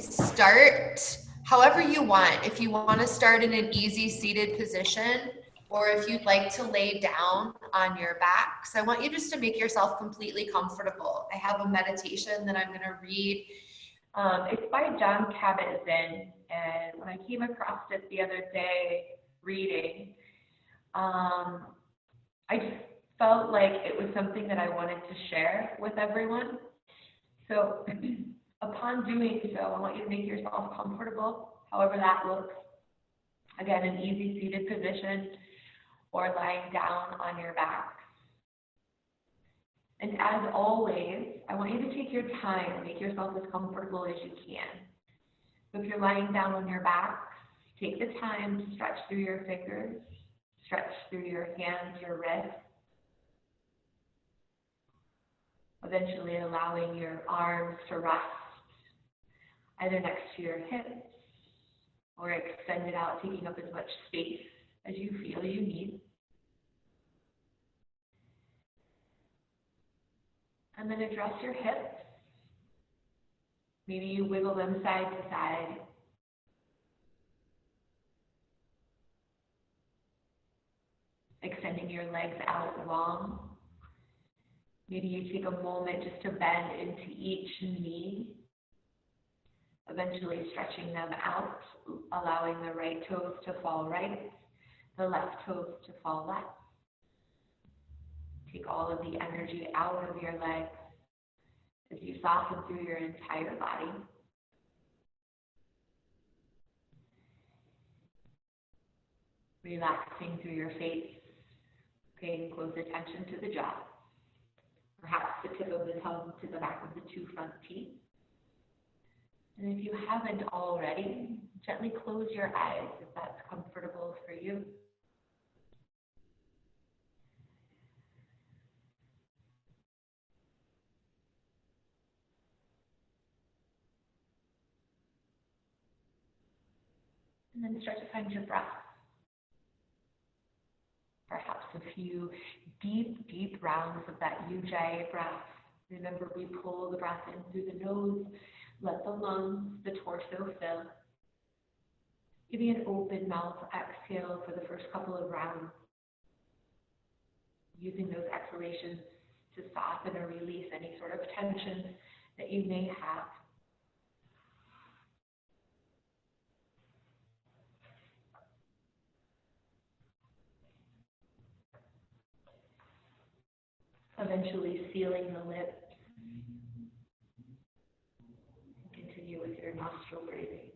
start however you want. If you want to start in an easy seated position, or if you'd like to lay down on your back. So I want you just to make yourself completely comfortable. I have a meditation that I'm going to read. It's by John Kabat-Zinn, and when I came across it the other day reading, I just felt like it was something that I wanted to share with everyone. So upon doing so, I want you to make yourself comfortable, however that looks. Again, an easy seated position or lying down on your back. And as always, I want you to take your time and make yourself as comfortable as you can. So if you're lying down on your back, take the time to stretch through your fingers, stretch through your hands, your wrists, eventually allowing your arms to rest either next to your hips or extended out, taking up as much space as you feel you need. And then address your hips. Maybe you wiggle them side to side. Extending your legs out long. Maybe you take a moment just to bend into each knee, eventually stretching them out, allowing the right toes to fall right, the left toes to fall left. Take all of the energy out of your legs as you soften through your entire body. Relaxing through your face, paying close attention to the jaw. Perhaps the tip of the tongue to the back of the two front teeth. And if you haven't already, gently close your eyes if that's comfortable for you. And then start to find your breath. Perhaps a few deep rounds of that Ujjayi breath. Remember, we pull the breath in through the nose, let the lungs, the torso fill. Give me an open mouth exhale for the first couple of rounds. Using those exhalations to soften or release any sort of tension that you may have. Eventually sealing the lips. Continue with your nostril breathing.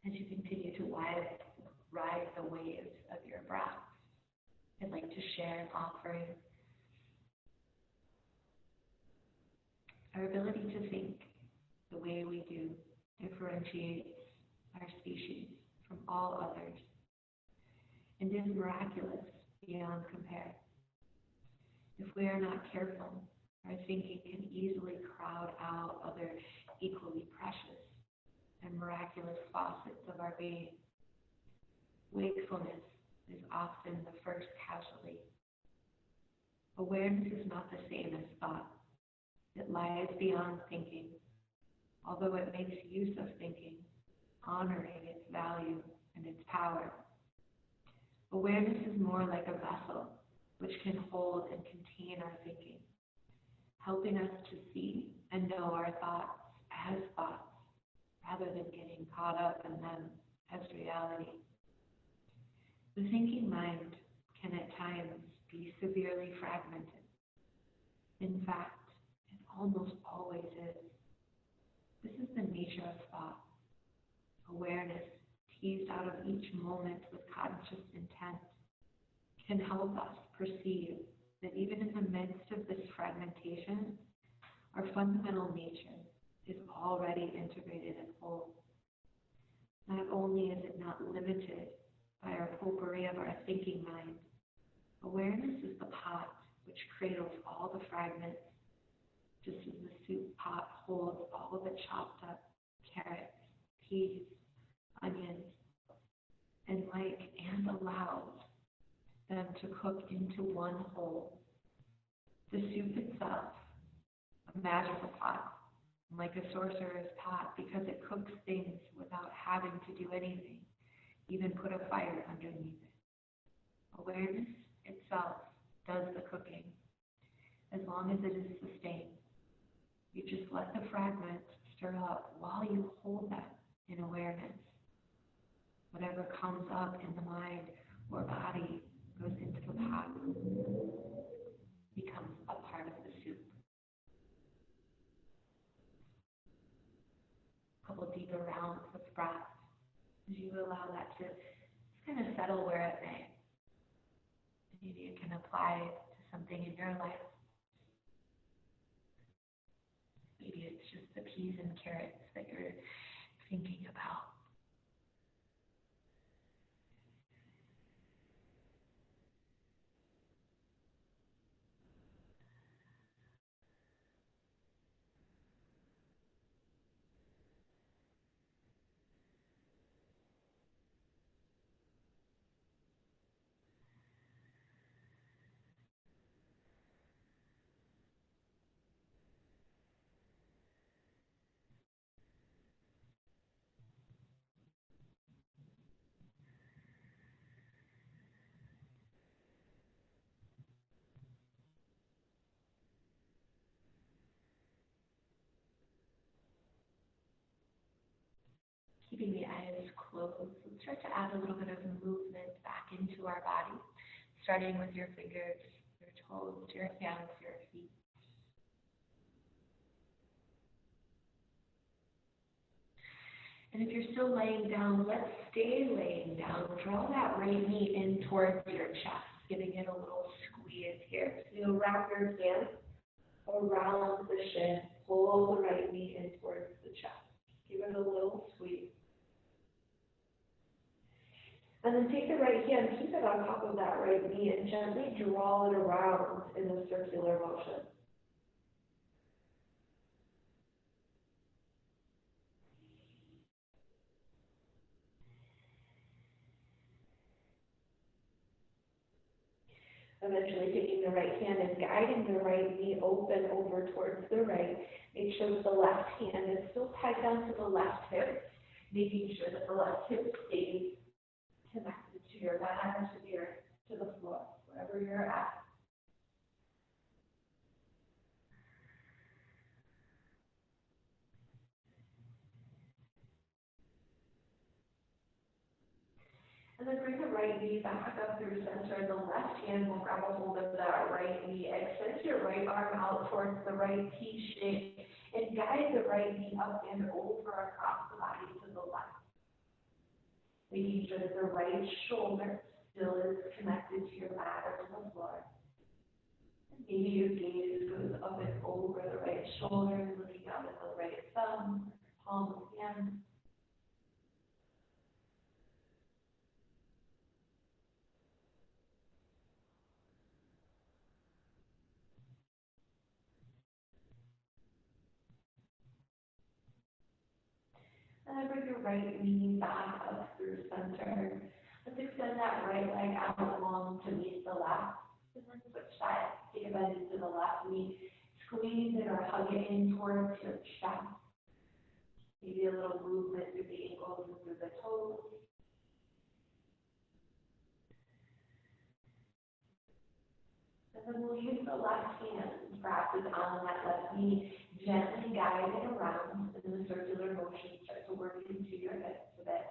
As you continue to ride the waves of your breath, I'd like to share an offering. Our ability to think the way we do differentiates our species from all others and is miraculous beyond compare. If we are not careful, our thinking can easily crowd out other equally precious and miraculous facets of our being. Wakefulness is often the first casualty. Awareness is not the same as thought. It lies beyond thinking, although it makes use of thinking, honoring its value and its power. Awareness is more like a vessel which can hold and contain our thinking, helping us to see and know our thoughts as thoughts, rather than getting caught up in them as reality. The thinking mind can at times be severely fragmented. In fact, it almost always is. This is the nature of thought. Awareness teased out of each moment with conscious intent, can help us perceive that even in the midst of this fragmentation, our fundamental nature is already integrated and whole. Not only is it not limited by our potpourri of our thinking mind, awareness is the pot which cradles all the fragments, just as the soup pot holds all the chopped up carrots, peas, onions, and allows them to cook into one whole. The soup itself, a magical pot, like a sorcerer's pot, because it cooks things without having to do anything, even put a fire underneath it. Awareness itself does the cooking, as long as it is sustained. You just let the fragments stir up while you hold them in awareness. Whatever comes up in the mind or body goes into the pot, becomes a part of the soup. A couple deeper rounds of breath as you allow that to just kind of settle where it may. Maybe you can apply it to something in your life. Maybe it's just the peas and carrots that you're thinking about. Keeping the eyes closed, let's start to add a little bit of movement back into our body, starting with your fingers, your toes, your hands, your feet. And if you're still laying down, let's stay laying down. Draw that right knee in towards your chest, giving it a little squeeze here. So you'll wrap your hands around the shin, pull the right knee in towards the chest. Give it a little squeeze. And then take the right hand, keep it on top of that right knee, and gently draw it around in a circular motion. Eventually taking the right hand and guiding the right knee open over towards the right. Make sure that the left hand is still tied down to the left hip, making sure that the left hip stays connected to your mat, to the floor, wherever you're at. And then bring the right knee back up through center. The left hand will grab a hold of that right knee. Extend your right arm out towards the right T shape and guide the right knee up and over across the body to the left. Making sure that the right shoulder still is connected to your mat or to the floor. And maybe your gaze goes up and over the right shoulder, looking out at the right thumb, palm of hand. And then bring your right knee back up through center. Let's extend that right leg out long to meet the left. And then switch sides. Take a bend into the left knee. Squeeze it or hug it in towards your chest. Maybe a little movement through the ankles and through the toes. And then we'll use the left hand wrapped on that left knee. Gently guide it around in the circular motion. Start to work into your hips a bit.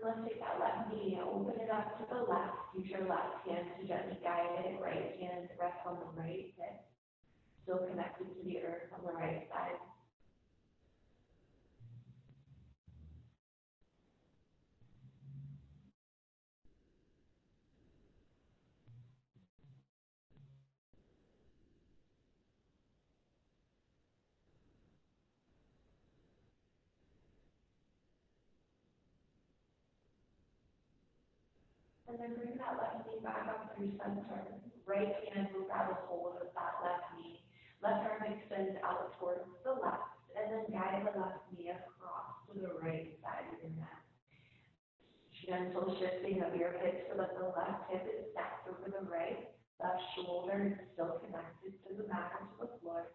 let's take that left knee, open it up to the left. Use your left hand to gently guide it. Right hand rest on the right hip. Still connected to the earth on the right side. And then bring that left knee back up through center. Right hand will grab a hold of that left knee. Left arm extends out towards the left. And then guide the left knee across to the right side of your mat. Gentle shifting of your hips so that the left hip is stacked over the right. Left shoulder is still connected to the mat or to the floor.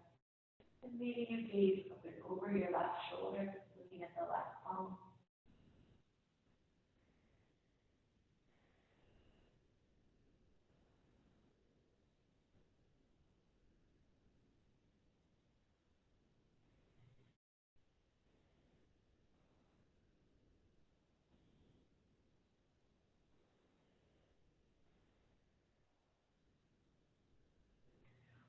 And maybe you gaze up and over your left shoulder, looking at the left palm.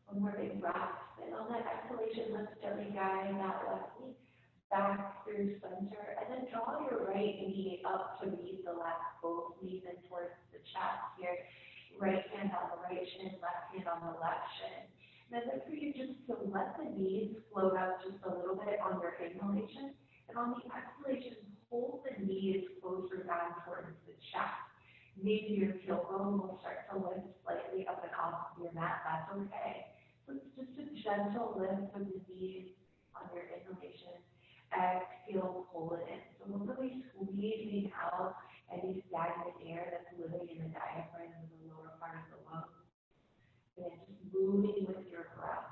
One more big breath. And on that exhalation, let's gently guide that left knee back through center. And then draw your right knee up to meet the left, both knees in towards the chest here. Right hand on the right shin, left hand on the left shin. And then look for you just to let the knees float out just a little bit on your inhalation. And on the exhalation, hold the knees closer down towards the chest. Maybe your tailbone will start to lift slightly up and off your mat. That's okay. So it's just a gentle lift of the knees on your inhalation. Exhale, pull it in. So we're really squeezing out any stagnant air that's living in the diaphragm in the lower part of the lungs. And just moving with your breath.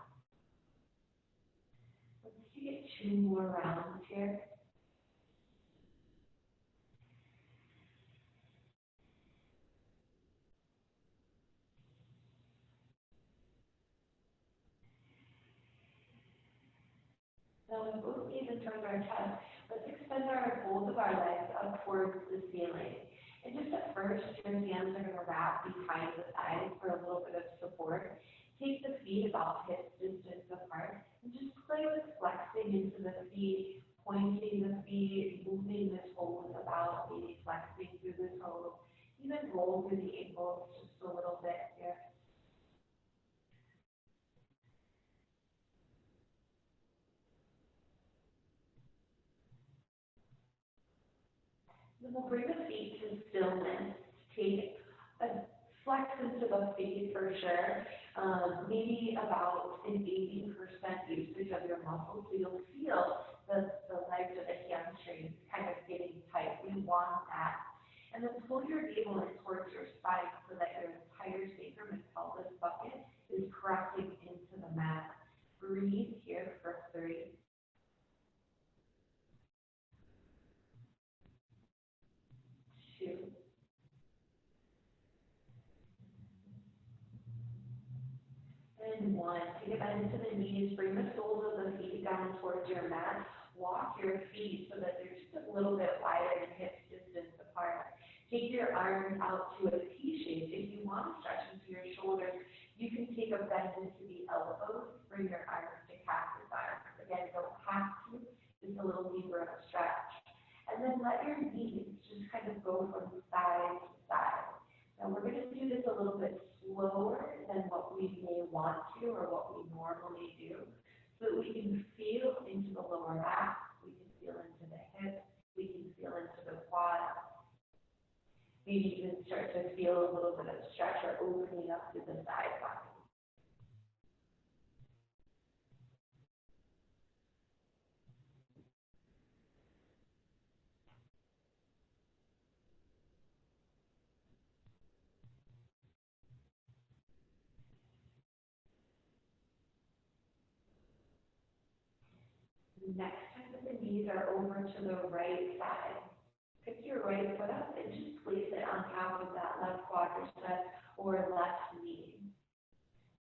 Let's take 2 more rounds here. Now, with both knees in towards our chest, let's extend both of our legs up towards the ceiling. And just at first, your hands are going to wrap behind the thighs for a little bit of support. Take the feet about hip distance apart and just play with flexing into the feet, pointing the feet, moving the toes about, maybe flexing through the toes. Even roll through the ankles just a little bit here. Then we'll bring the feet to stillness. Take a flex into the feet for sure. Maybe about an 80% usage of your muscles. So you'll feel the legs or the hamstrings kind of getting tight. We want that. And then pull your navel in towards your spine so that your entire sacrum and pelvis bucket is pressing into the mat. Breathe here for 3. 2. And 1. Take a bend into the knees. Bring the soles of the feet down towards your mat. Walk your feet so that they're just a little bit wider than hip distance apart. Take your arms out to a T shape. If you want to stretch into your shoulders, you can take a bend into the elbows. Bring your arms to cactus arms. Again, don't have to. Just a little deeper of a stretch. And then let your knees just kind of go from side to side. Now we're going to do this a little bit slower than what we may want to or what we normally do, so that we can feel into the lower back, we can feel into the hips, we can feel into the quad. Maybe even start to feel a little bit of stretch or opening up to the side body. Next time that the knees are over to the right side, pick your right foot up and just place it on top of that left quadricep or left knee.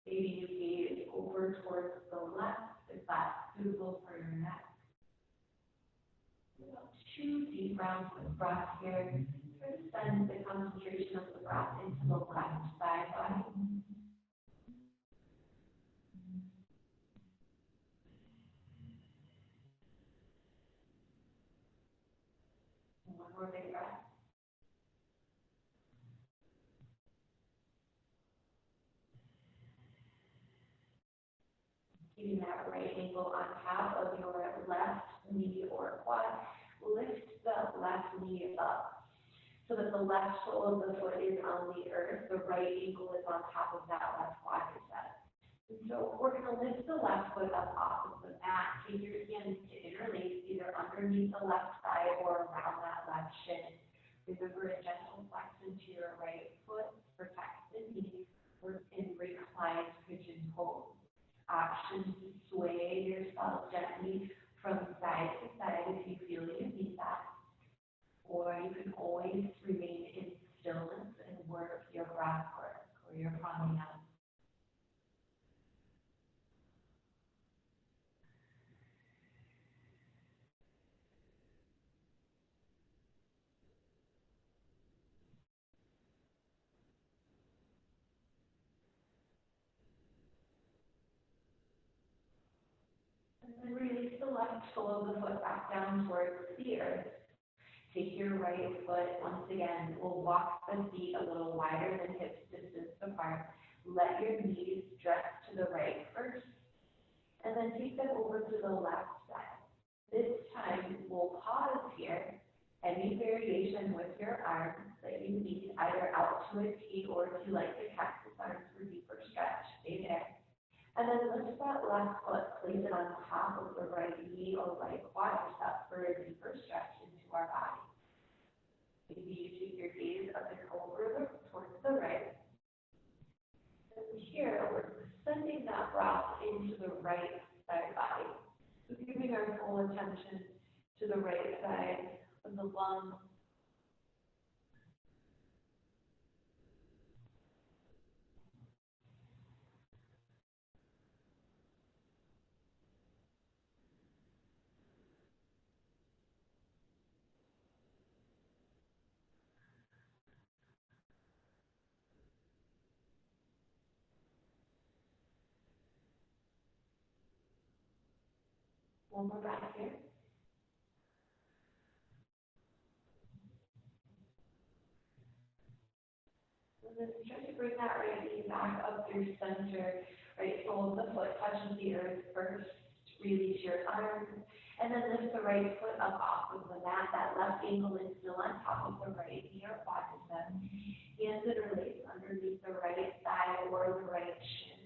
Maybe you gaze over towards the left if that's suitable for your neck. About 2 deep rounds of breath here. Try to send the concentration of the breath into the left side body. One more big breath. Keeping that right ankle on top of your left knee or quad. Lift the left knee up so that the left sole of the foot is on the earth. The right ankle is on top of that left quadricep. And so we're going to lift the left foot up off of the mat. Take your hands to interlace either underneath the left thigh or around that left shin. Remember a gentle flex into your right foot, protect the knee, or in reclined pigeon pose. Option to sway yourself gently from side to side if you feel you need that. Or you can always remain in stillness and work your breath work or your pranayama. And then release the left sole of the foot back down towards the earth. Take your right foot, once again, we'll walk the feet a little wider than hips distance apart. Let your knees dress to the right first, and then take them over to the left side. This time, we'll pause here. Any variation with your arms that you need, either out to a T or if you like the cactus arms for deeper stretch, stay there. And then lift that left foot, place it on top of the right knee or right quadricep for a deeper stretch into our body. Maybe you take your gaze up and over towards the right. And here, we're sending that breath into the right side body. So giving our full attention to the right side of the lung. One more breath here. And then try to bring that right knee back up through center. Right sole of the foot touches the earth first. Release your arms. And then lift the right foot up off of the mat. That left ankle is still on top of the right knee or quadricep. Hands interlace underneath the right thigh or the right shin.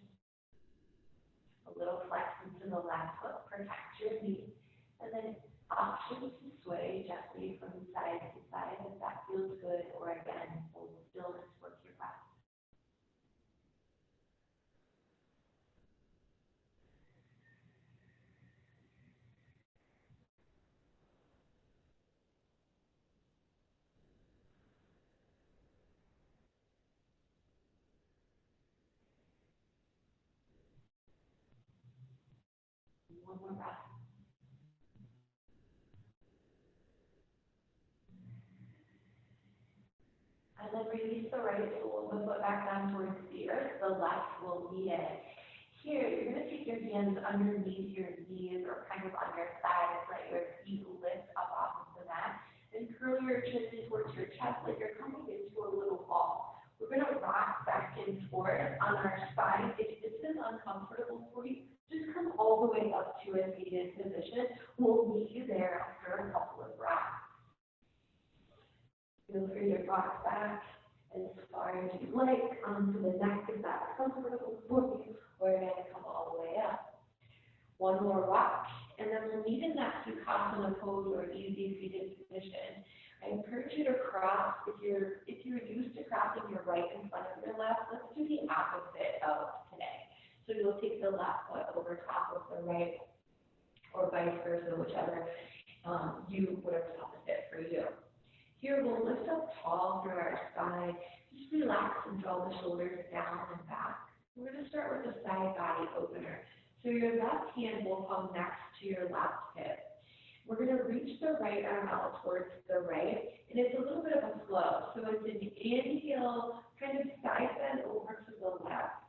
A little flex into the left foot. Protect your knee. And then option to sway gently from side to side if that feels good, or again, hold stillness, work your breath. One more breath. And then release the right sole of the foot back down towards the earth. The left will meet it. Here, you're going to take your hands underneath your knees or kind of on your thighs. Let your feet lift up off of the mat. And curl your chin towards your chest like you're coming into a little ball. We're going to rock back and forth on our spine. If this is uncomfortable for you, just come all the way up to a seated position. We'll meet you there after a couple of breaths. Feel free to rock back as far as you like onto the neck if that's comfortable for you, or again, come all the way up. One more rock, and then we'll meet in that Sukhasana pose or easy seated position. I encourage you to cross. If you're used to crossing your right in front of your left, let's do the opposite of today. So you'll take the left foot over top of the right, or vice versa, whichever whatever's opposite for you. Here, we'll lift up tall through our spine. Just relax and draw the shoulders down and back. We're going to start with a side body opener. So your left hand will come next to your left hip. We're going to reach the right arm out towards the right, and it's a little bit of a flow. So it's an inhale, kind of side bend over to the left.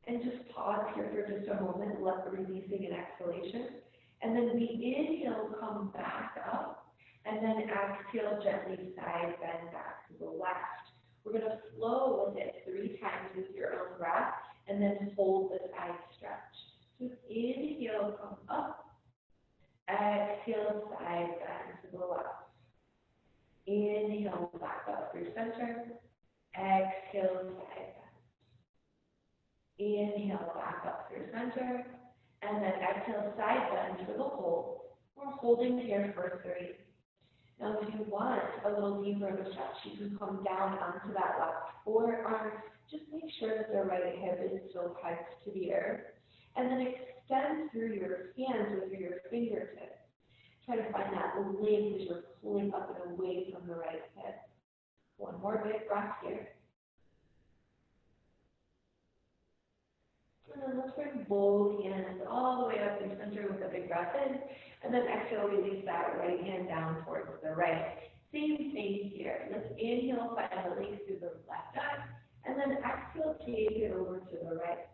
And just pause here for just a moment, releasing an exhalation. And then we inhale, come back up, and then exhale, gently side bend back to the left. We're going to flow with it 3 times with your own breath, and then hold the side stretch. So inhale, come up. Exhale, side bend to the left. Inhale, back up through center. Exhale, side bend. Inhale, back up through center. And then exhale, side bend for the hold. We're holding here for 3. Now, if you want a little deeper of a stretch, you can come down onto that left forearm. Just make sure that the right hip is still pegged to the earth. And then extend through your hands with your fingertips. Try to find that length as you're pulling up and away from the right hip. One more big breath here. And then let's bring both hands all the way up in center with a big breath in. And then exhale, release that right hand down towards the right. Same thing here. Let's inhale, find the length through the left eye. And then exhale, take it over to the right.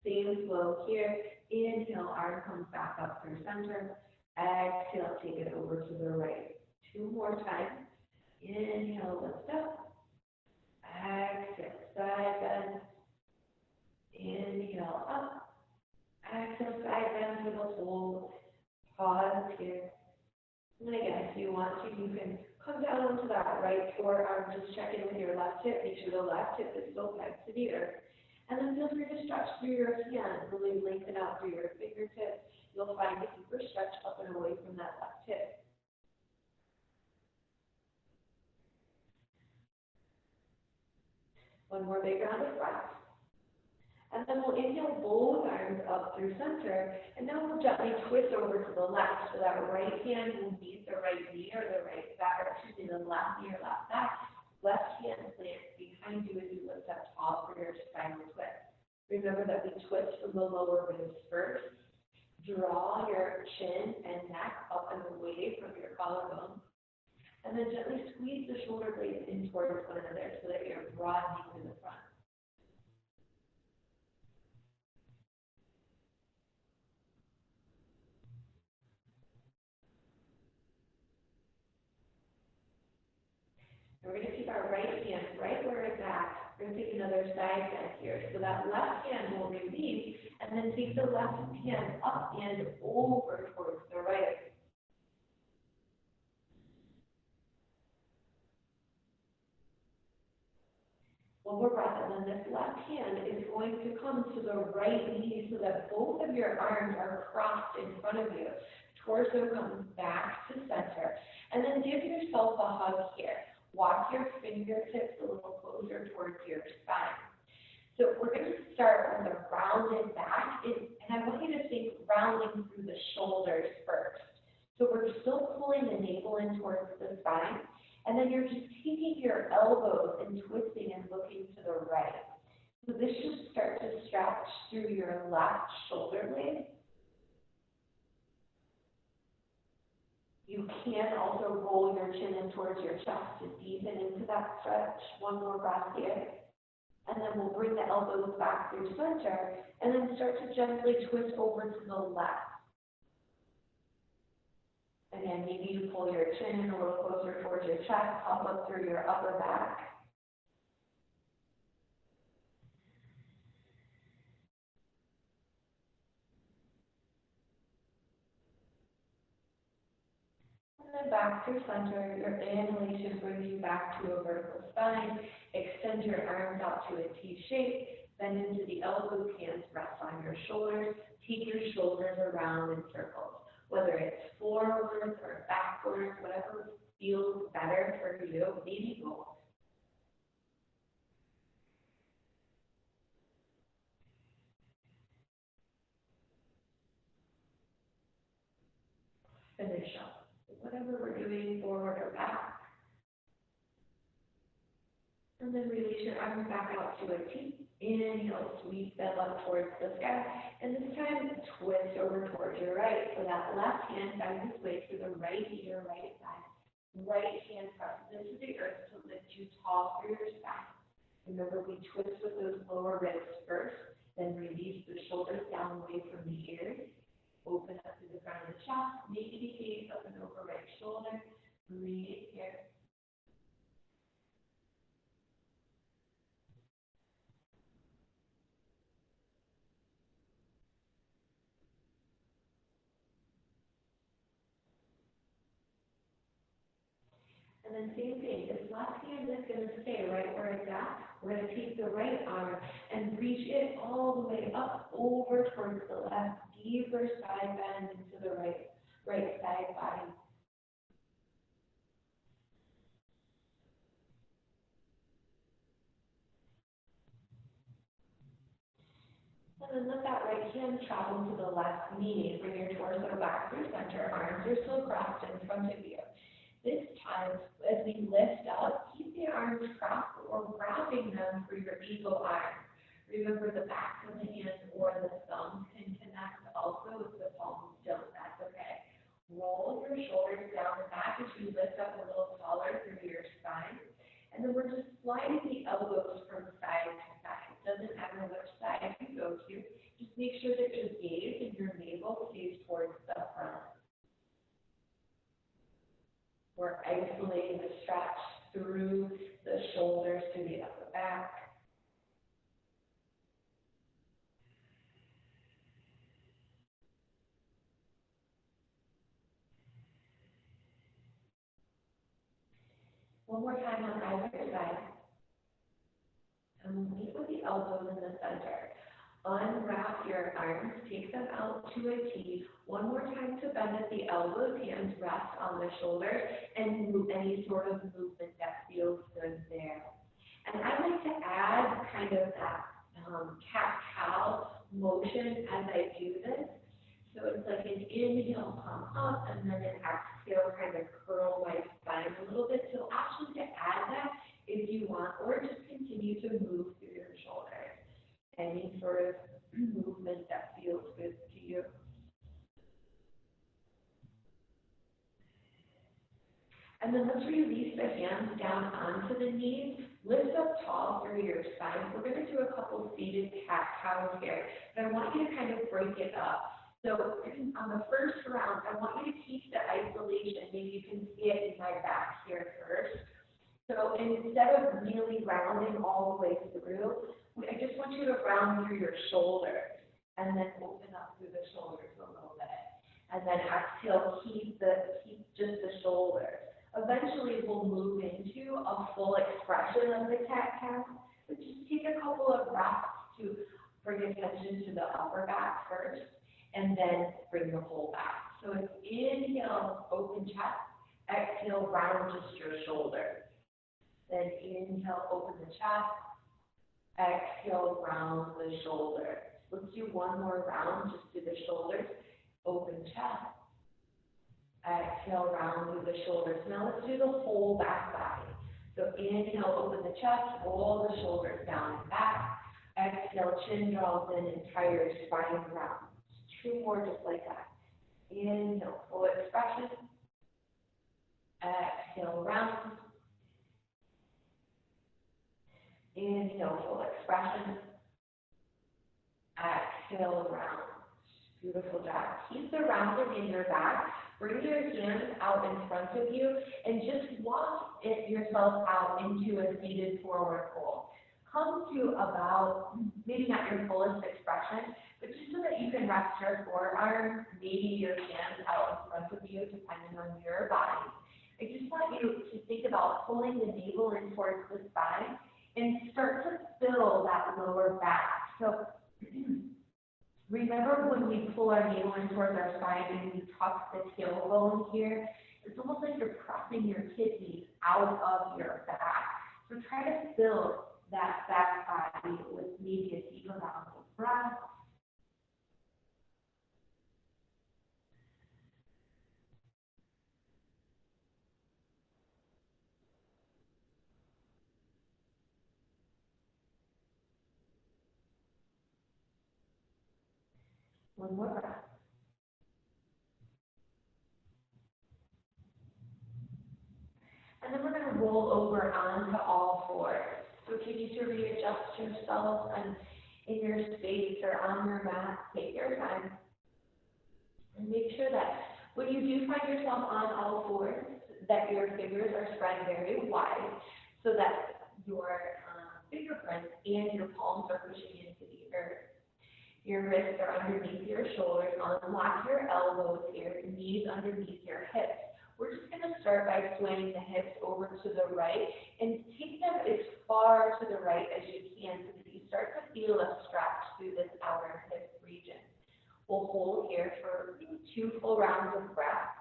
Same flow here. Inhale, arm comes back up through center. Exhale, take it over to the right. 2 more times. Inhale, lift up. Exhale, side bend. Inhale, up. Exhale, side bend to the hold. Pause here. And then again, if you want to, you can come down onto that right forearm. Just check in with your left hip. Make sure the left hip is still pegged to the earth. And then feel free to stretch through your hands. Really lengthen out through your fingertips. You'll find a deeper stretch up and away from that left hip. One more big round of breath. And then we'll inhale both arms up through center. And now we'll gently twist over to the left. So that right hand will meet the right knee or the right back, or excuse me, the left knee or left back. Left hand plants behind you as you lift up tall for your spinal twist. Remember that we twist from the lower ribs first. Draw your chin and neck up and away from your collarbone. And then gently squeeze the shoulder blades in towards one another so that you're broadening to the front. And we're going to keep our right hand right where it's at. We're going to take another side bend here. So that left hand will release, and then take the left hand up and over towards the right. One more breath, and then this left hand is going to come to the right knee so that both of your arms are crossed in front of you. Torso comes back to center. And then give yourself a hug here. Walk your fingertips a little closer towards your spine. So we're going to start with a rounded back, and I want you to think rounding through the shoulders first. So we're still pulling the navel in towards the spine, and then you're just taking your elbows and twisting and looking to the right. So this should start to stretch through your left shoulder blade. You can also roll your chin in towards your chest to deepen into that stretch. One more breath here. And then we'll bring the elbows back through center, and then start to gently twist over to the left. Again, maybe you pull your chin in a little closer towards your chest, up through your upper back. And then back through center. Your inhalation brings you back to a vertical spine. Extend your arms out to a T shape. Bend into the elbows, hands rest on your shoulders. Take your shoulders around in circles. Whether it's forwards or backwards, whatever feels better for you, maybe both. Finish up. Whatever we're doing, forward or back. And then release your arms back out to a T. Inhale, sweep that up towards the sky. And this time, twist over towards your right. So that left hand guides its way to the right ear, right side. Right hand presses into the earth to lift you tall through your spine. Remember, we twist with those lower ribs first, then release the shoulders down away from the ears. Open up to the front of the chest, maybe gaze up and over right shoulder. Breathe here. And then same thing, this left hand is going to stay right where it's at. We're going to take the right arm and reach it all the way up over towards the left, deeper side bend into the right side body. And then let that right hand travel to the left knee. Bring your torso back through center. Arms are still crossed in front of you. This time, as we lift up, keep the arms crossed or grabbing them for your eagle arm. Remember, the back of the hand or the thumb can connect also with the palm still. That's okay. Roll your shoulders down and back as you lift up a little taller through your spine. And then we're just sliding the elbows from side to side. It doesn't matter which side you go to. Just make sure that your gaze and your navel stays towards the front. We're isolating the stretch through the shoulders to the upper back. One more time on either side. And we'll meet with the elbows in the center. Unwrap your arms, take them out to a T. One more time to bend at the elbows, hands rest on the shoulders, and move any sort of movement that feels good there. And I like to add kind of that cat-cow motion as I do this. So it's like an inhale, come up, and then an exhale, kind of curl my spine a little bit. So actually to add that if you want, or just continue to move through your shoulders. Any sort of movement that feels good to you. And then let's release the hands down onto the knees. Lift up tall through your spine. We're going to do a couple seated cat-cows here, but I want you to kind of break it up. So on the first round, I want you to keep the isolation. Maybe you can see it in my back here first. So instead of really rounding all the way through, I just want you to round through your shoulders and then open up through the shoulders a little bit. And then exhale, keep just the shoulders. Eventually we'll move into a full expression of the cat-cow, but just take a couple of breaths to bring attention to the upper back first, and then bring the whole back. So it's inhale, open chest, exhale, round just your shoulders. Then inhale, open the chest, exhale, round the shoulders. Let's do one more round, just do the shoulders, open chest, exhale, round through the shoulders. Now let's do the whole back body. So inhale, open the chest, roll the shoulders down and back. Exhale, chin draws in, entire spine round. Two more just like that. Inhale, full expression. Exhale, round. Inhale, full expression. Exhale, round. Beautiful job. Keep the rounding in your back. Bring your hands out in front of you and just walk yourself out into a seated forward fold. Come to about, maybe not your fullest expression, but just so that you can rest your forearms, maybe your hands out in front of you, depending on your body. I just want you to think about pulling the navel in towards the spine and start to fill that lower back. So remember when we pull our navel in towards our spine and we tuck the tailbone here, it's almost like you're pressing your kidneys out of your back. So try to fill that back body with maybe a deep amount of breath. One more breath. And then we're going to roll over onto all fours. So if you need to readjust yourself and in your space or on your mat, take your time. And make sure that when you do find yourself on all fours, that your fingers are spread very wide so that your fingerprints and your palms are pushing into the earth. Your wrists are underneath your shoulders. Unlock your elbows here, knees underneath your hips. We're just going to start by swaying the hips over to the right and take them as far to the right as you can so that you start to feel a stretch through this outer hip region. We'll hold here for 2 full rounds of breath.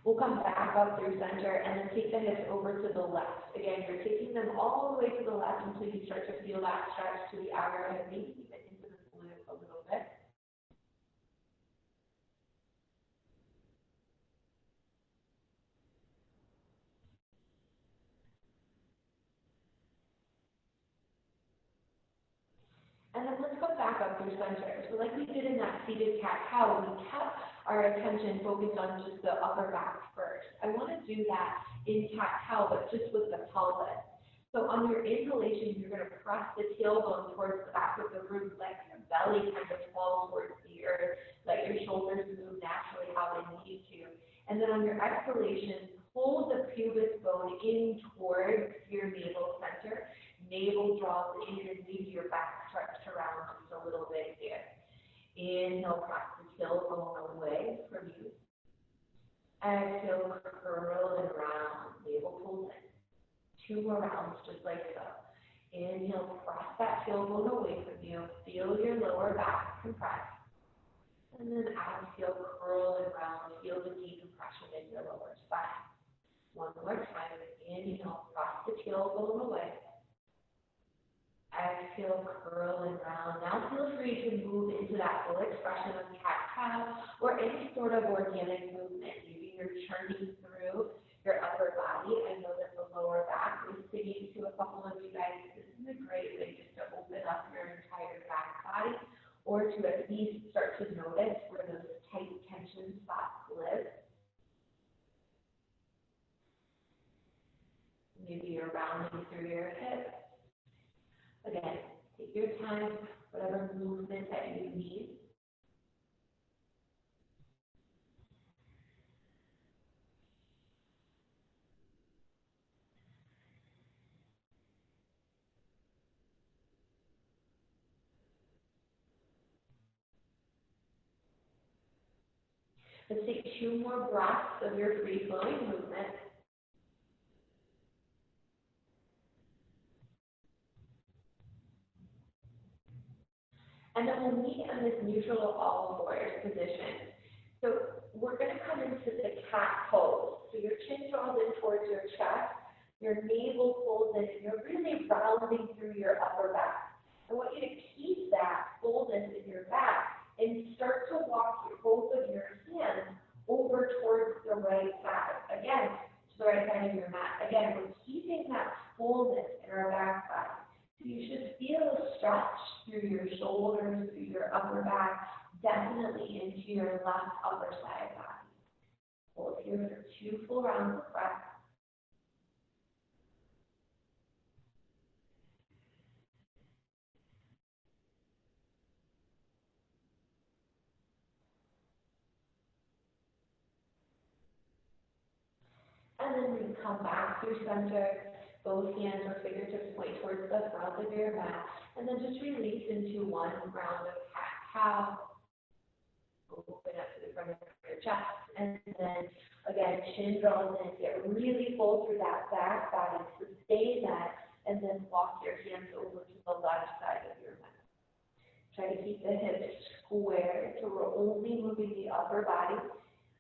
We'll come back up through center and then take the hips over to the left. Again, you're taking them all the way to the left until you start to feel that stretch to the outer hip, maybe even into the glute a little bit. And then let's come back up through center. So like we did in that seated cat-cow, we kept our attention focused on just the upper back first. I want to do that in cat-cow, but just with the pelvis. So on your inhalation, you're going to press the tailbone towards the back of the room, let your belly kind of fall towards the earth, let your shoulders move naturally how they need to. And then on your exhalation, pull the pubic bone in towards your navel center. Navel draws in and leave your back stretched around just a little bit here. Inhale, press the tailbone away from you. Exhale, curl and round. Navel pulls in. 2 more rounds, just like so. Inhale, press that tailbone away from you. Feel your lower back compress. And then exhale, curl and round. Feel the decompression in your lower spine. One more time. Inhale, press the tailbone away. Exhale, curl and round. Now feel free to move into that full expression of cat-cow or any sort of organic movement. Maybe you're churning through your upper body. I know that the lower back is singing to a couple of you guys. This is a great way just to open up your entire back body or to at least start to notice where those tight tension spots live. Maybe you're rounding through your hips. Again, take your time, whatever movement that you need. Let's take 2 more breaths of your free-flowing movement. And then we'll meet in this neutral all fours position. So we're going to come into the cat pose. So your chin draws in towards your chest, your navel pulls in, and you're really rounding through your upper back. I want you to keep that fullness in your back and start to walk both of your hands over towards the right side. Again, to the right side of your mat. Again, we're keeping that fullness in our back body. So you should feel a stretch through your shoulders, through your upper back, definitely into your left upper side body. Hold here for 2 full rounds of breath. And then we come back through center. Both hands or fingertips point towards the front of your mat. And then just release into 1 round of cat-cow. Open up to the front of your chest. And then, again, chin draws in. Get really full through that back body. Sustain that. And then walk your hands over to the left side of your mat. Try to keep the hips square so we're only moving the upper body.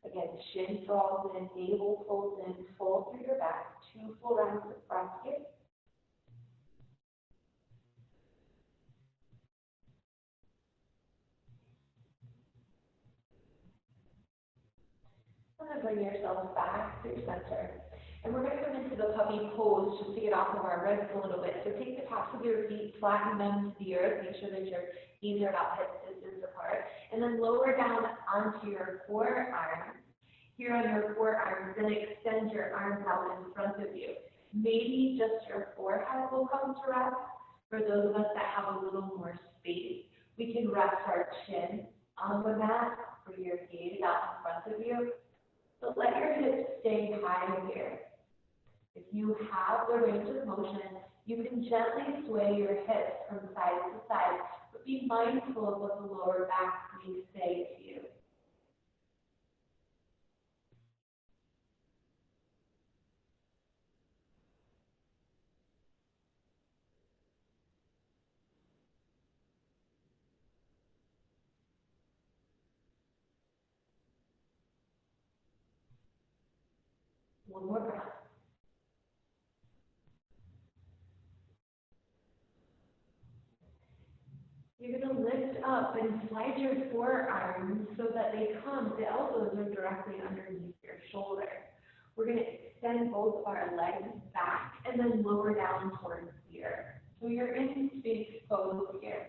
Again, chin draws in, navel pulls in, full through your back. 2 full rounds of breath here. And then bring yourself back through center. And we're going to come into the puppy pose just to get off of our ribs a little bit. So take the tops of your feet, flatten them to the earth, make sure that your knees are about hip distance apart, and then lower down onto your forearms. Here on your forearms, then extend your arms out in front of you. Maybe just your forehead will come to rest. For those of us that have a little more space, we can rest our chin on the mat for your gaze out in front of you. So let your hips stay high here. If you have the range of motion, you can gently sway your hips from side to side, but be mindful of what the lower back may say to you. One more breath. You're going to lift up and slide your forearms so that they come, the elbows are directly underneath your shoulder. We're going to extend both our legs back and then lower down towards the earth. So you're in Sphinx pose here.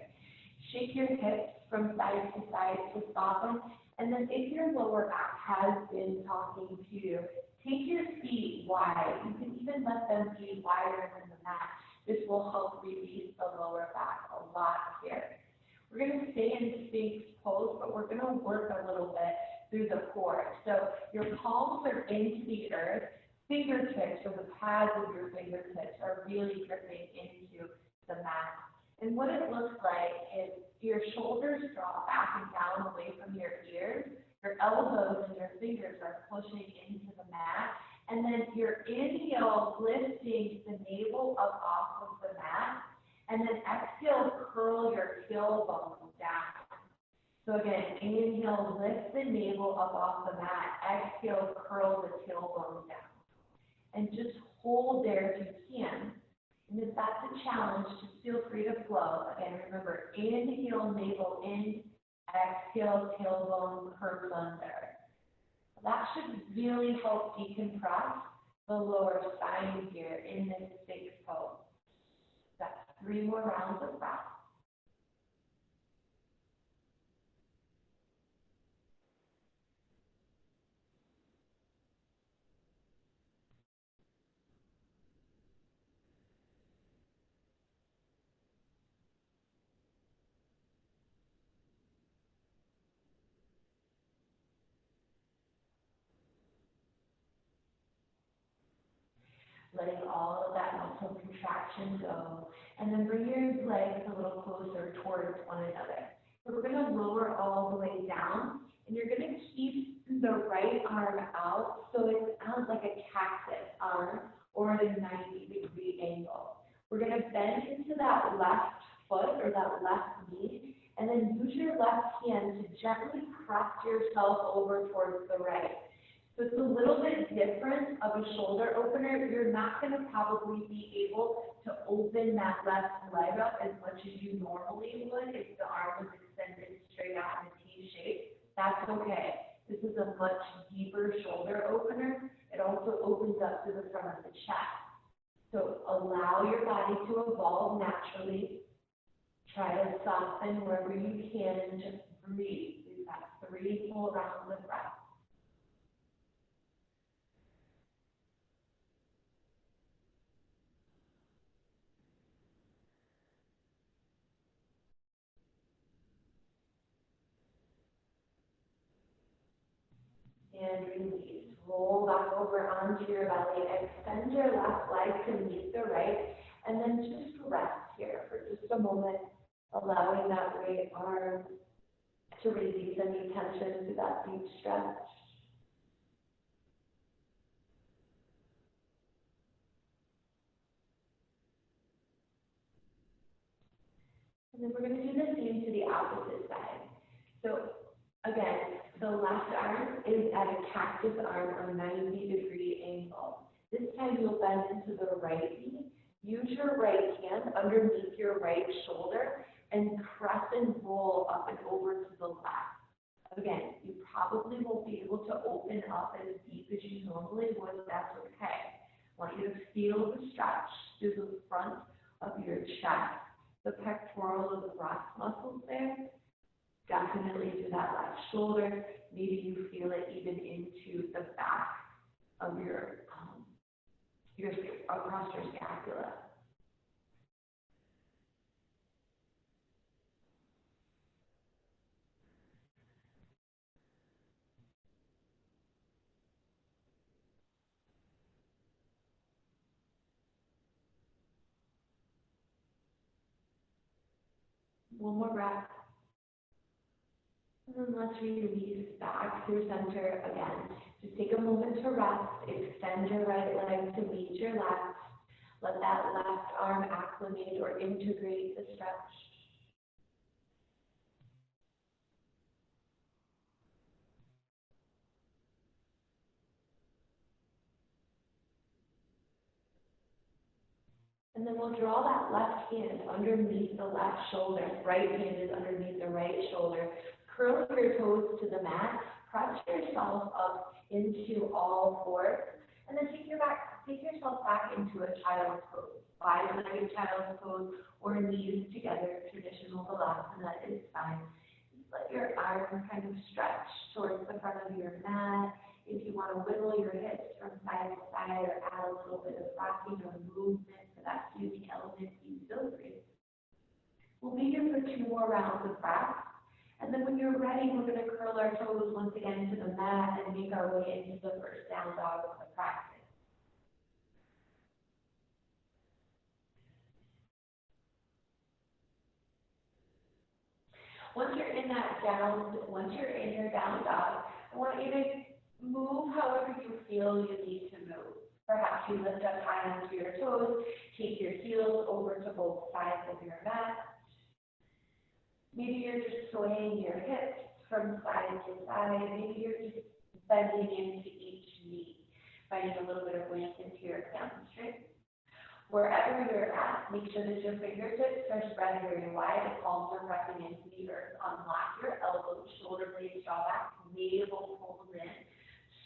Shake your hips from side to soften. And then if your lower back has been talking to you, take your feet wide. You can even let them be wider than the mat. This will help release the lower back a lot here. We're going to stay in Sphinx pose, but we're going to work a little bit through the core. So your palms are into the earth, fingertips, or the pads of your fingertips are really gripping into the mat. And what it looks like is your shoulders draw back and down away from your ears, your elbows and your fingers are pushing into the mat, and then your inhale lifting the navel up off of the mat, and then exhale, curl your tailbone down. So again, inhale, lift the navel up off the mat, exhale, curl the tailbone down. And just hold there if you can. And if that's a challenge, just feel free to flow. Again, remember, inhale, navel in, exhale, tailbone curves under. That should really help decompress the lower spine here in this Sphinx pose. That's 3 more rounds of breath. Letting all of that muscle contraction go. And then bring your legs a little closer towards one another. So we're going to lower all the way down, and you're going to keep the right arm out so it sounds like a cactus arm or at a 90-degree angle. We're going to bend into that left foot or that left knee, and then use your left hand to gently press yourself over towards the right. So it's a little bit different of a shoulder opener. You're not going to probably be able to open that left leg up as much as you normally would if the arm was extended straight out in a T shape. That's okay. This is a much deeper shoulder opener. It also opens up to the front of the chest. So allow your body to evolve naturally. Try to soften wherever you can and just breathe. We've got 3 full rounds of breath. And release. Roll back over onto your belly. Extend your left leg to meet the right. And then just rest here for just a moment, allowing that right arm to release any tension through that deep stretch. And then we're going to do the same to the opposite side. So again, the left arm is at a cactus arm or 90-degree angle. This time you'll bend into the right knee. Use your right hand underneath your right shoulder and press and roll up and over to the left. Again, you probably won't be able to open up as deep as you normally would. That's okay. I want you to feel the stretch through the front of your chest, the pectoral and the breast muscles there. Definitely through that left shoulder. Maybe you feel it even into the back of your across your scapula. One more breath. And then let's release back through center again. Just take a moment to rest. Extend your right leg to meet your left. Let that left arm acclimate or integrate the stretch. And then we'll draw that left hand underneath the left shoulder. Right hand is underneath the right shoulder. Curl your toes to the mat. Press yourself up into all fours. And then take yourself back into a child's pose. Five-legged child's pose or knees together, traditional Balasana is fine. Just let your arms kind of stretch towards the front of your mat. If you want to wiggle your hips from side to side or add a little bit of rocking or movement for that soothing element, you feel free. We'll be here for 2 more rounds of breath. And then when you're ready, we're going to curl our toes once again to the mat and make our way into the first down dog of the practice. Once you're in your down dog, I want you to move however you feel you need to move. Perhaps you lift up high onto your toes, take your heels over to both sides of your mat. Maybe you're just swaying your hips from side to side. Maybe you're just bending into each knee, finding a little bit of length into your hamstring. Wherever you're at, make sure that your fingertips are spread very wide, the palms are pressing into the earth. Unlock your elbows, shoulder blades draw back, navel pulls in.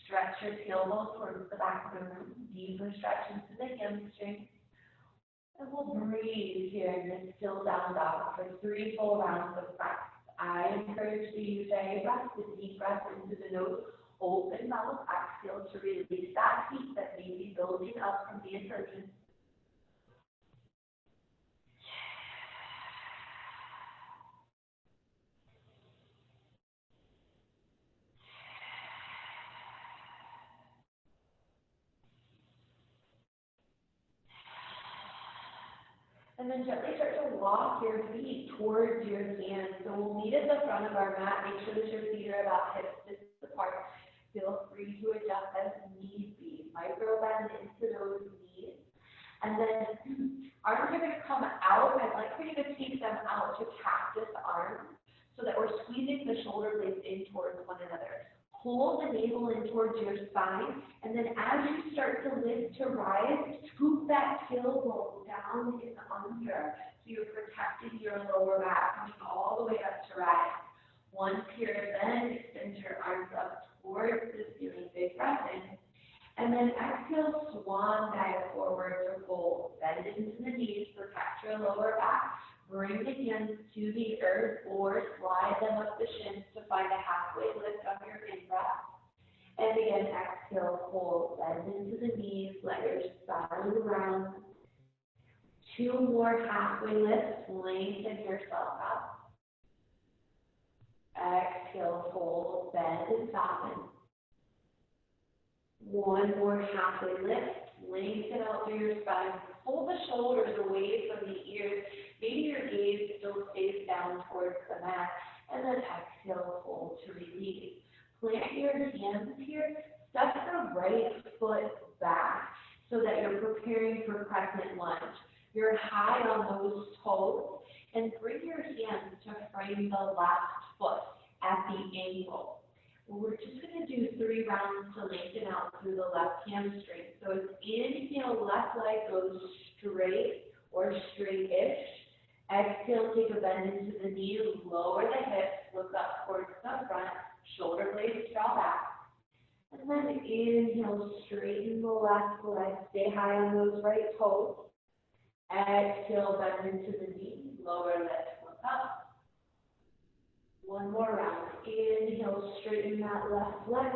Stretch your tailbone towards the back of the room, deeper stretch into the hamstring. And we'll breathe here in this still down dog for 3 full rounds of breath. I encourage you to take a breath, the deep breath into the nose, open mouth, exhale to release that heat that may be building up from the inversion. And then gently start to walk your feet towards your hands. So we'll meet at the front of our mat. Make sure that your feet are about hip distance apart. Feel free to adjust as need be. Micro bend into those knees. And then arms are going to come out. I'd like for you to take them out to cactus arms so that we're squeezing the shoulder blades in towards one another. Hold the navel in towards your spine, and then as you start to lift to rise, scoop that tailbone down and under, so you're protecting your lower back, coming all the way up to rise. Once here, then extend your arms up towards the ceiling, big breath in, and then exhale, swan dive forward to fold. Bend into the knees, protect your lower back. Bring the hands to the earth or slide them up the shins to find a halfway lift on your in-breath. And again, exhale, fold, bend into the knees, let your spine round. 2 more halfway lifts, lengthen yourself up. Exhale, fold, bend and soften. 1 more halfway lift, lengthen out through your spine. Pull the shoulders away from the ears. Maybe your gaze still stays down towards the mat, and then exhale, fold to release. Plant your hands here, step the right foot back so that you're preparing for crescent lunge. You're high on those toes, and bring your hands to frame the left foot at the ankle. We're just going to do 3 rounds to lengthen out through the left hamstring. So it's inhale, left leg goes straight or straight-ish. Exhale, take a bend into the knees, lower the hips, look up towards the front, shoulder blades draw back. And then inhale, straighten the left leg, stay high on those right toes. Exhale, bend into the knee, lower left foot up. One more round. Inhale, straighten that left leg.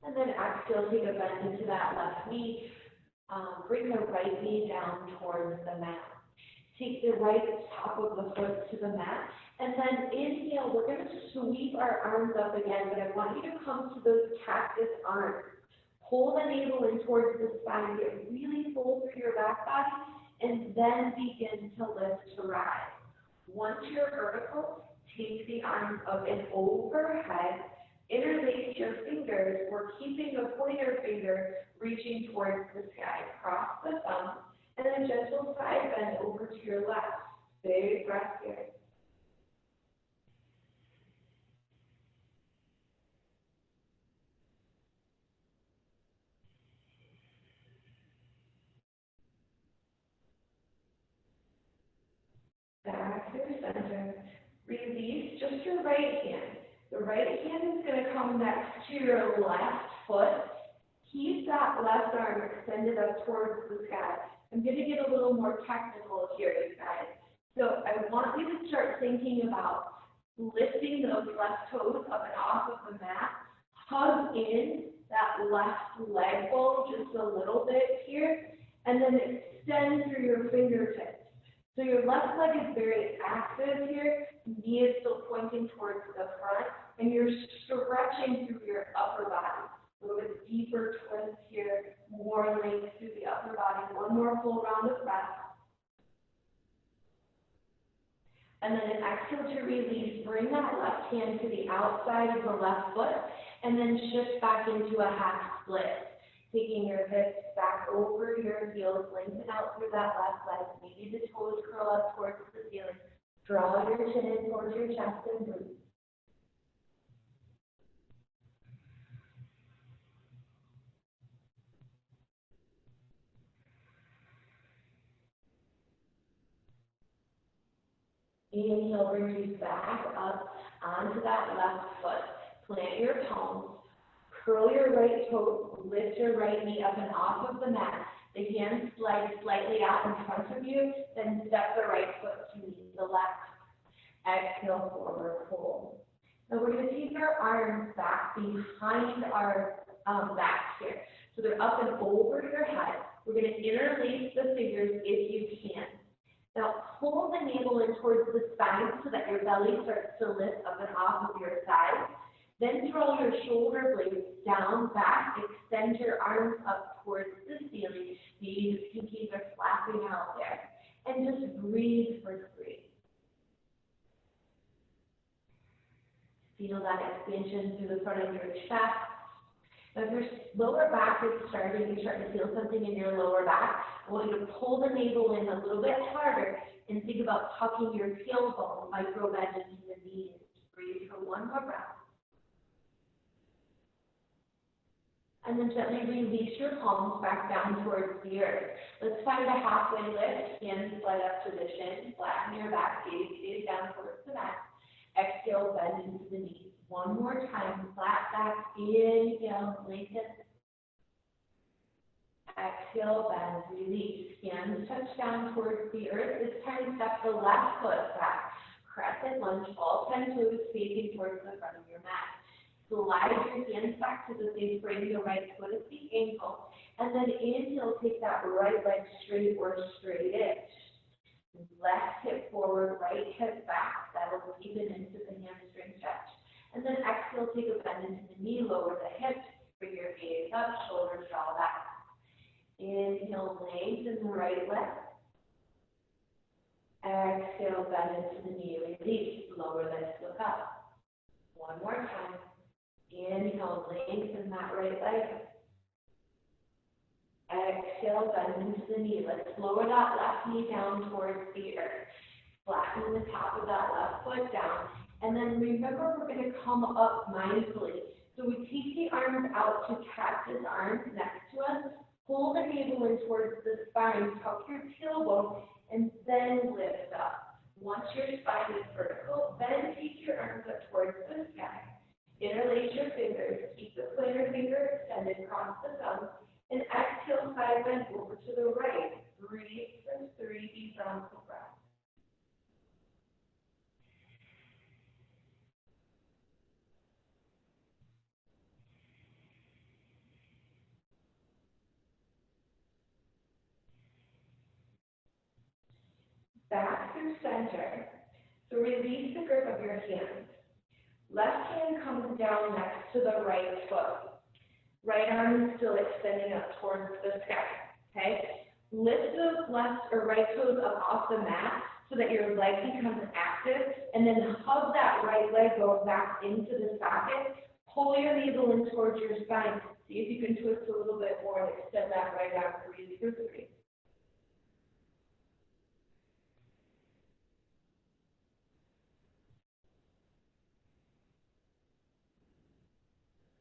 And then exhale, take a bend into that left knee. Bring the right knee down towards the mat. Take the right top of the foot to the mat. And then inhale, we're going to sweep our arms up again, but I want you to come to those cactus arms. Pull the navel in towards the spine, get really full through your back body, and then begin to lift to rise. Once you're vertical, take the arms up and overhead, interlace your fingers. We're keeping the pointer finger reaching towards the sky. Cross the thumb, and then gentle side bend over to your left. Big breath here. Back to the center. Release just your right hand. The right hand is going to come next to your left foot. Keep that left arm extended up towards the sky. I'm going to get a little more technical here, you guys. So I want you to start thinking about lifting those left toes up and off of the mat. Hug in that left leg bone just a little bit here, and then extend through your fingertips. So your left leg is very active here, knee is still pointing towards the front, and you're stretching through your upper body. A little bit deeper twist here, more length through the upper body. One more full round of breath. And then an exhale to release, bring that left hand to the outside of the left foot, and then shift back into a half split. Taking your hips back over your heels, lengthen out through that left leg. Maybe the toes curl up towards the ceiling. Draw your chin in towards your chest and breathe. Inhale, bring you back up onto that left foot. Plant your palms. Curl your right toe, lift your right knee up and off of the mat. The hands slide slightly out in front of you, then step the right foot to meet the left. Exhale, forward fold. Now we're going to take our arms back behind our backs here. So they're up and over your head. We're going to interlace the fingers if you can. Now pull the navel in towards the spine so that your belly starts to lift up and off of your side. Then draw your shoulder blades down, back, extend your arms up towards the ceiling. Maybe the pinkies are flapping out there. And just breathe for 3. Feel that expansion through the front of your chest. Now if your lower back is starting, you start to feel something in your lower back, I want you to pull the navel in a little bit harder and think about tucking your tailbone, micro bend into the knees. Breathe for one more breath. And then gently release your palms back down towards the earth. Let's find a halfway lift, hands slide up position, flatten your back, gaze stays down towards the mat. Exhale, bend into the knees. One more time, flat back, inhale, lengthen. Exhale, bend, release. Hands touch down towards the earth. This time, step the left foot back. Crescent lunge, all 10 toes facing towards the front of your mat. Slide your hands back to the face, bring your right foot at the ankle, and then inhale, take that right leg straight or straight-ish. Left hip forward, right hip back. That'll deepen into the hamstring stretch. And then exhale, take a bend into the knee, lower the hips, bring your gaze up, shoulders draw back. Inhale, lengthen the right leg. Exhale, bend into the knee, release, lower the hips, look up. One more time. Inhale, lengthen that right leg. Exhale, bend into the knee. Let's lower that left knee down towards the earth. Flatten the top of that left foot down. And then remember, we're going to come up mindfully. So we take the arms out to cactus arms next to us. Pull the navel in towards the spine. Tuck your tailbone and then lift up. Once your spine is vertical, then take your arms up towards the sky. Interlace your fingers, finger extended, cross the thumb, and exhale, side bend over to the right. Breathe for 3 deep rounds of breath. Back through center. So release the grip of your hands. Left hand comes down next to the right foot. Right arm is still extending up towards the sky. Okay? Lift those left or right toes up off the mat so that your leg becomes active, and then hug that right leg go back into the socket. Pull your navel in towards your spine. See if you can twist a little bit more and extend that right arm. Breathe for 3.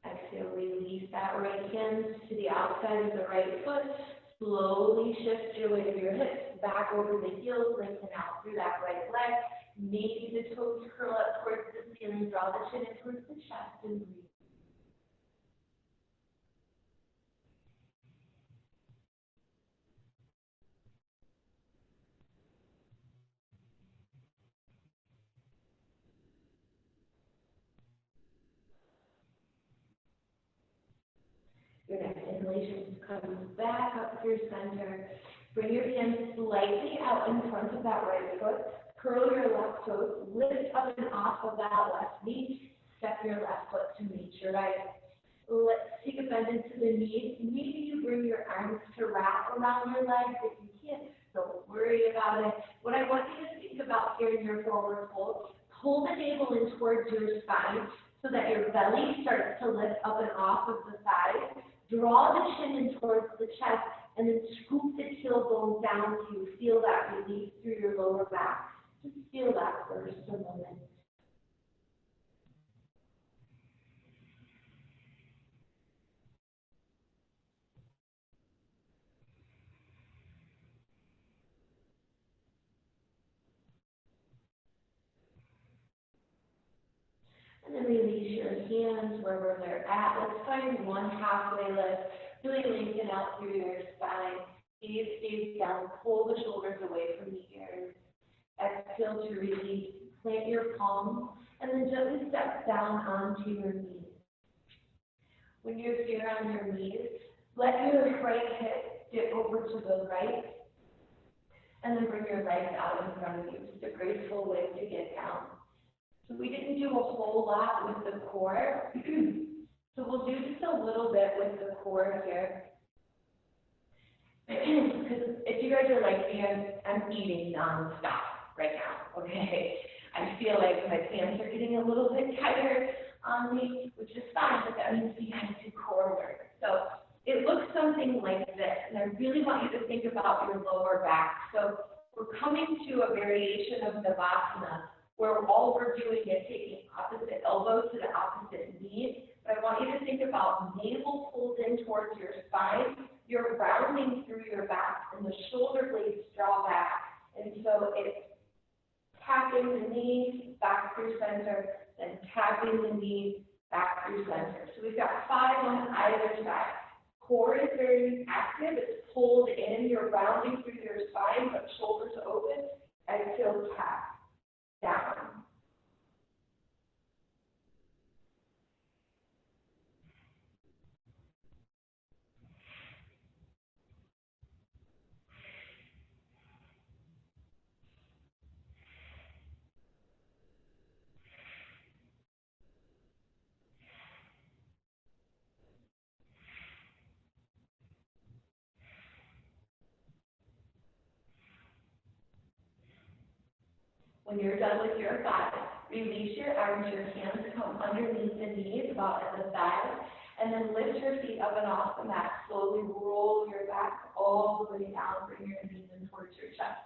Exhale, release that right hand to the outside of the right foot. Slowly shift your weight of your hips back over the heels, lengthen out through that right leg. Maybe the toes curl up towards the ceiling, draw the chin in towards the chest, and breathe. Your next inhalation comes back up through center. Bring your hands slightly out in front of that right foot. Curl your left toes. Lift up and off of that left knee. Step your left foot to meet your right. Let's take a bend into the knees. Maybe you bring your arms to wrap around your legs. If you can't, don't worry about it. What I want you to think about here in your forward fold, pull the navel in towards your spine so that your belly starts to lift up and off of the thighs. Draw the chin in towards the chest, and then scoop the tailbone down so you feel that release through your lower back. Just feel that for just a moment. And then release your hands wherever they're at. Let's find one halfway lift. Really lengthen out through your spine. Gaze stays down. Pull the shoulders away from the ears. Exhale to release. Plant your palms. And then gently step down onto your knees. When you're here on your knees, let your right hip dip over to the right. And then bring your legs out in front of you. Just a graceful way to get down. So we didn't do a whole lot with the core. So we'll do just a little bit with the core here. Because if you guys are like me, I'm eating nonstop right now, okay? I feel like my pants are getting a little bit tighter on me, which is fine, but that means we have to do core work. So it looks something like this, and I really want you to think about your lower back. So we're coming to a variation of Navasana, where all we're doing is taking opposite elbows to the opposite knee. But I want you to think about navel pulled in towards your spine, you're rounding through your back, and the shoulder blades draw back. And so it's tapping the knees back through center, then tapping the knees back through center. So we've got 5 on either side. Core is very active, it's pulled in, you're rounding through your spine, but shoulders open. Exhale, tap. Down. When you're done with your thighs, release your arms, your hands come underneath the knees, about at the thighs, and then lift your feet up and off the mat. Slowly roll your back all the way down, bring your knees in towards your chest.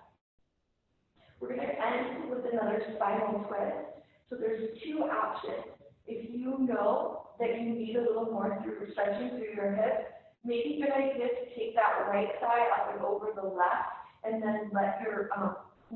We're going to end with another spinal twist. So there's 2 options. If you know that you need a little more through stretching through your hips, maybe good idea to take that right side up and over the left, and then let your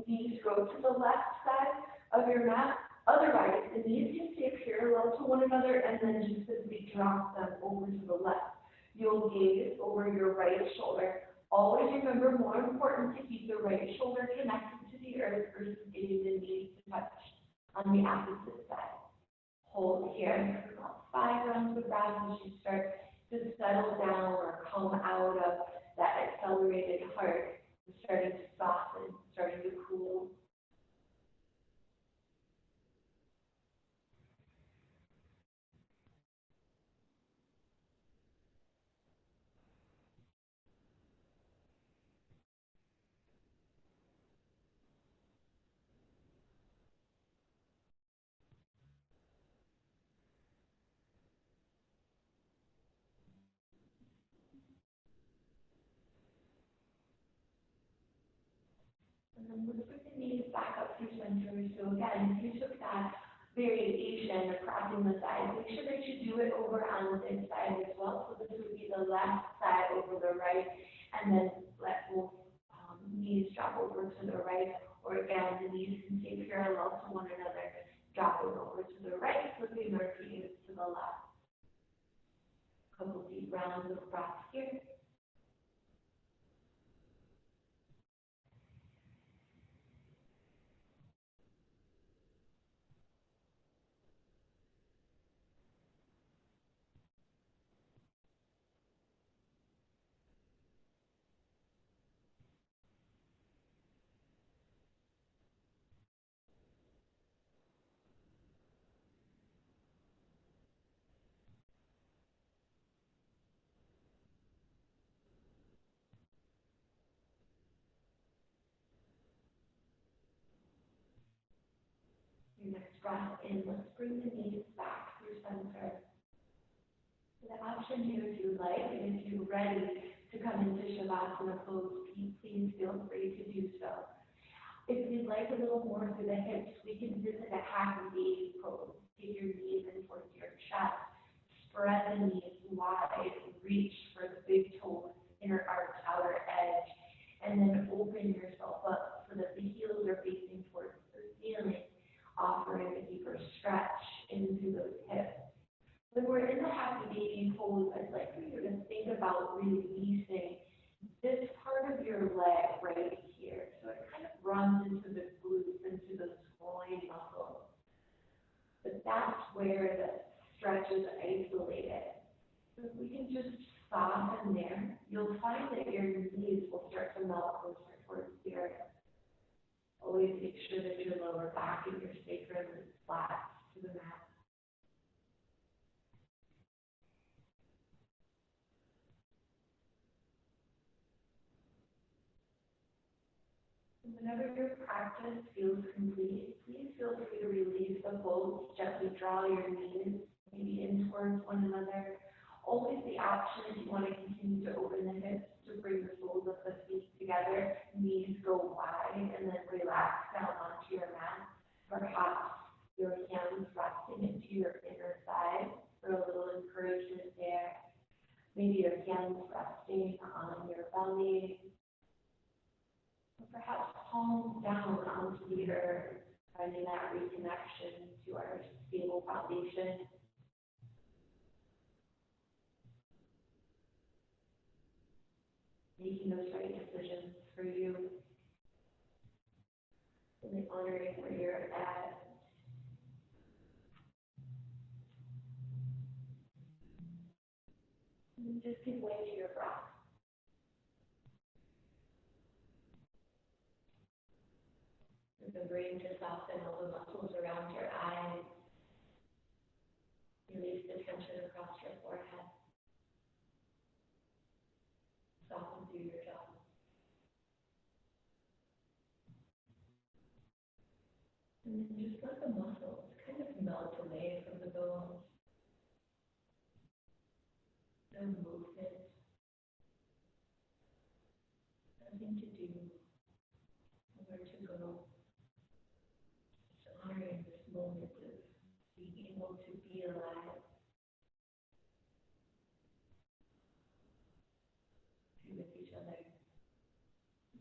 knees go to the left side of your mat. Otherwise, the knees can stay parallel to one another and then just simply drop them over to the left. You'll gaze over your right shoulder. Always remember, more important to keep the right shoulder connected to the earth versus getting the knees to touch on the opposite side. Hold here for about 5 rounds of breath as you start to settle down or come out of that accelerated heart, starting to soften, starting to cool. And then let's bring the knees back up through center. So again, if you took that variation across the side, make sure that you do it over on this side as well. So this would be the left side over the right, and then let both knees drop over to the right, or again, the knees can stay parallel to one another, dropping over to the right, flipping our feet to the left. Couple deep rounds of breath here. Your next breath in, let's bring the knees back through center. The option here, if you like, and if you're ready to come into Shavasana pose, please feel free to do so. If you'd like a little more through the hips, we can visit a happy baby pose. Take your knees in towards your chest, spread the knees wide, reach for the big toe, inner arch, outer edge, and then open yourself up so that the heels are facing towards the ceiling, offering a deeper stretch into those hips. When we're in the happy baby pose, I'd like for you to think about releasing this part of your leg right here. So it kind of runs into the glutes, into the groin muscles. But that's where the stretch is isolated. So if we can just soften there, you'll find that your knees will start to melt closer towards the earth. Always make sure that your lower back and your sacrum is flat to the mat. Whenever your practice feels complete, please feel free to release the pose. Gently draw your knees maybe in towards one another. Always the option, if you want to continue to open the hips, to bring the soles of the feet together, knees go wide, and then relax down onto your mat. Perhaps your hands resting into your inner thigh for a little encouragement there. Maybe your hands resting on your belly. Perhaps palms down onto the earth, finding that reconnection to our stable foundation. Making those right decisions for you. Really honoring where you're at. And just give way to your breath. Remembering to soften all the muscles around your eyes. Release the tension across your forehead. Soften through your jaw. And then just let the muscles kind of melt away from the bones. No movement. Nothing to do. Nowhere to go. Just honoring this moment of being able to be alive. Be with each other.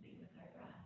Be with our breath.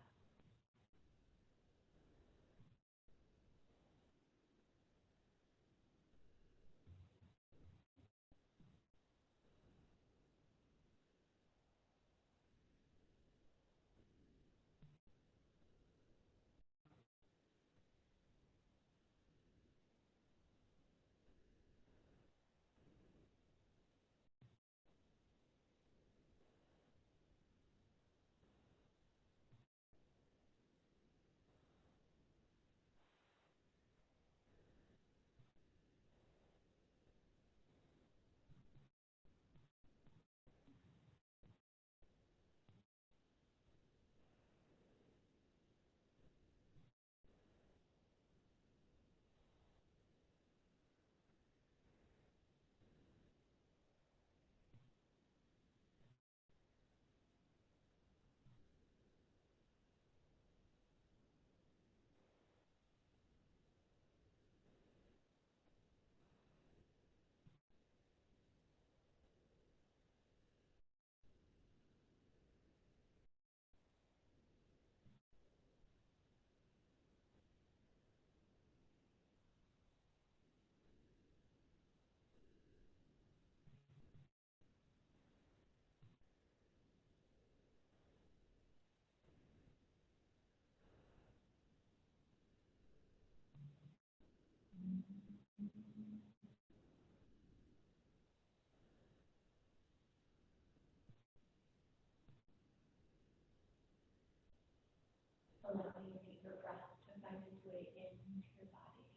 Allowing a deeper breath to find its way into your body.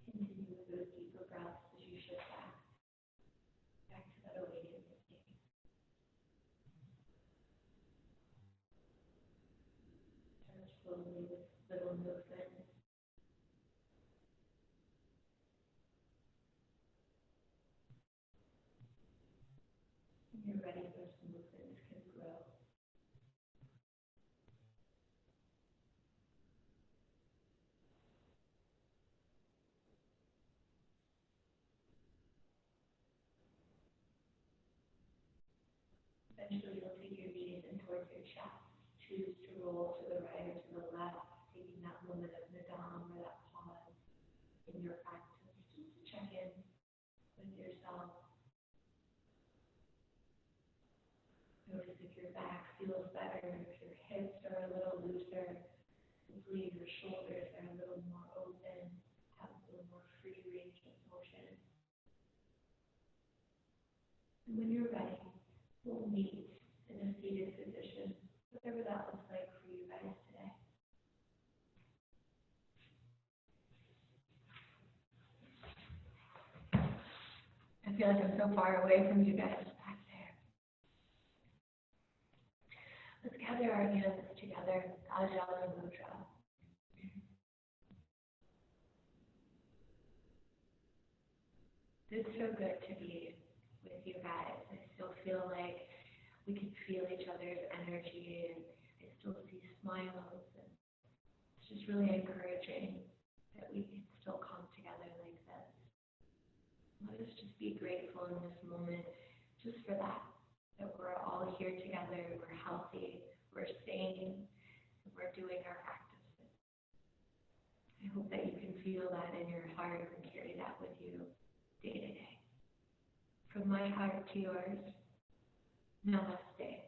Continue with those deeper breaths as you shift back to that awakened state. Start slowly with little movements. When you're ready, those movements can grow. Eventually, you'll take your knees in towards your chest. Choose to roll to the right or to the left, taking that moment of nadam or that pause in your practice just to check in with yourself. Notice if your back feels better, if your hips are a little looser, hopefully your shoulders are a little more open, have a little more free range of motion. And when you're ready, we'll meet in a seated position, whatever that looks like for you guys today. I feel like I'm so far away from you guys back there. Let's gather our hands together, Ajala Mudra. It's so good to be with you guys. I still feel like we can feel each other's energy, and I still see smiles, and it's just really encouraging that we can still come together like this. Let us just be grateful in this moment just for that we're all here together, we're healthy, we're sane, and we're doing our practices. I hope that you can feel that in your heart and carry that with you day to day. From my heart to yours, namaste.